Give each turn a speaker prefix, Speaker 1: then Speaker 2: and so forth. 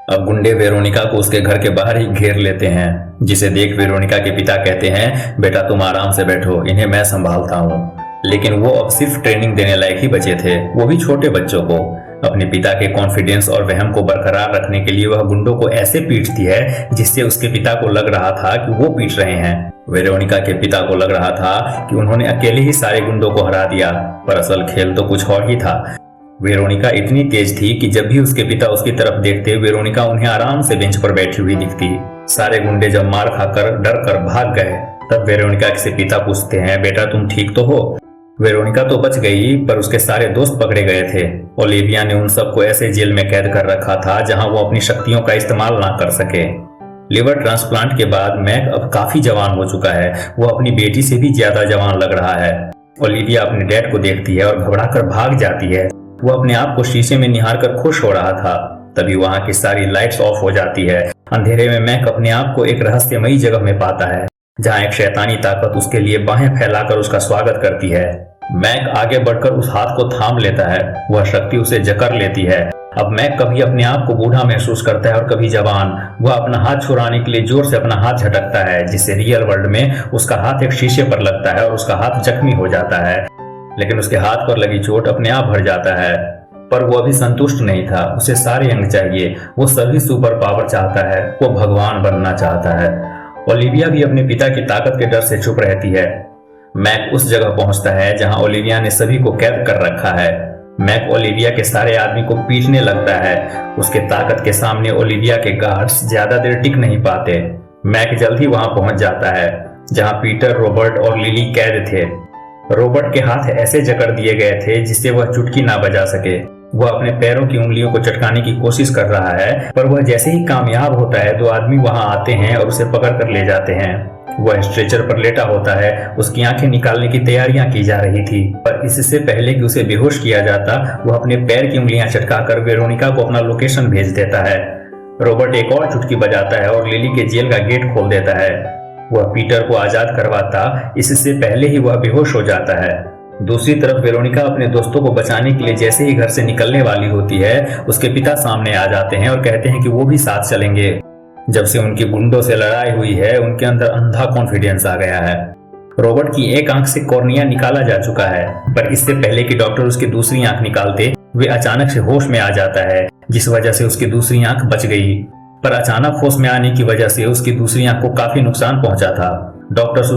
Speaker 1: अब गुंडे वेरोनिका को उसके घर के बाहर ही घेर लेते हैं, जिसे देख वेरोनिका के पिता कहते हैं, बेटा तुम आराम से बैठो, इन्हें मैं संभालता हूँ। लेकिन वो अब सिर्फ ट्रेनिंग देने लायक ही बचे थे, वो भी छोटे बच्चों को। अपने पिता के कॉन्फिडेंस और वहम को बरकरार रखने के लिए वह गुंडों को ऐसे पीटती है जिससे उसके पिता को लग रहा था कि वो पीट रहे हैं। वेरोनिका के पिता को लग रहा था कि उन्होंने अकेले ही सारे गुंडों को हरा दिया, पर असल खेल तो कुछ और ही था। वेरोनिका इतनी तेज थी कि जब भी उसके पिता उसकी तरफ देखते, वेरोनिका उन्हें आराम से बेंच पर बैठी हुई दिखती। सारे गुंडे जब मार खाकर डर कर भाग गए, तब वेरोनिका से पिता पूछते हैं, बेटा तुम ठीक तो हो? वेरोनिका तो बच गई, पर उसके सारे दोस्त पकड़े गए थे। ओलिविया ने उन सबको ऐसे जेल में कैद कर रखा था जहां वो अपनी शक्तियों का इस्तेमाल ना कर सके। लिवर ट्रांसप्लांट के बाद मैक अब काफी जवान हो चुका है, वो अपनी बेटी से भी ज्यादा जवान लग रहा है। ओलिविया अपने डैड को देखती है और घबराकर भाग जाती है। वो अपने आप को शीशे में निहार कर खुश हो रहा था, तभी वहां की सारी लाइट्स ऑफ हो जाती है। अंधेरे में मैक अपने आप को एक रहस्यमयी जगह में पाता है, जहां एक शैतानी ताकत उसके लिए बाहें फैलाकर उसका स्वागत करती है। मैक आगे बढ़कर उस हाथ को थाम लेता है, वह शक्ति उसे जकड़ लेती है। अब मैक कभी अपने आप को बूढ़ा महसूस करता है और कभी जवान। वह अपना हाथ छुड़ाने के लिए जोर से अपना हाथ झटकता है, जिससे रियल वर्ल्ड में उसका हाथ एक शीशे पर लगता है और उसका हाथ जख्मी हो जाता है। लेकिन उसके हाथ पर लगी चोट अपने आप भर जाता है। पर वो अभी संतुष्ट नहीं था, उसे सारे अंग चाहिए। वो सभी सुपर पावर चाहता है, वो भगवान बनना चाहता है। ओलिविया भी अपने पिता की ताकत के डर से चुप रहती है। मैक उस जगह पहुंचता है जहां ओलिविया ने सभी को कैद कर रखा है। मैक ओलिविया के सारे आदमी को पीटने लगता है। उसके ताकत के सामने ओलिविया के गार्ड्स ज्यादा देर टिक नहीं पाते। मैक जल्द ही वहां पहुंच जाता है जहां पीटर, रॉबर्ट और लिली कैद थे। रॉबर्ट के हाथ ऐसे जकड़ दिए गए थे जिससे वह चुटकी ना बजा सके। वह अपने पैरों की उंगलियों को चटकाने की कोशिश कर रहा है, पर वह जैसे ही कामयाब होता है, दो आदमी वहां आते हैं और उसे पकड़ कर ले जाते हैं। वह स्ट्रेचर पर लेटा होता है, उसकी आंखें निकालने की तैयारियां की जा रही थी, पर इससे पहले कि उसे बेहोश किया जाता, वह अपने पैर की उंगलियां चटकाकर वेरोनिका को अपना लोकेशन भेज देता है। रॉबर्ट एक और चुटकी बजाता है और लिली के जेल का गेट खोल देता है। वह पीटर को आजाद करवाता, इससे पहले ही वह बेहोश हो जाता है। दूसरी तरफ वेरोनिका अपने दोस्तों को बचाने के लिए जैसे ही घर से निकलने वाली होती है, उसके पिता सामने आ जाते हैं और कहते हैं कि वो भी साथ चलेंगे। जब से उनकी गुंडों से लड़ाई हुई है, उनके अंदर अंधा कॉन्फिडेंस आ गया है। रॉबर्ट की एक आंख से कॉर्निया निकाला जा चुका है, पर इससे पहले कि डॉक्टर उसकी दूसरी आंख निकालते, वे अचानक से होश में आ जाता है, जिस वजह से उसकी दूसरी आंख बच गई। पर अचानक होश में आने की वजह से उसकी दूसरी आंख को काफी नुकसान पहुंचा था। डॉक्टर्स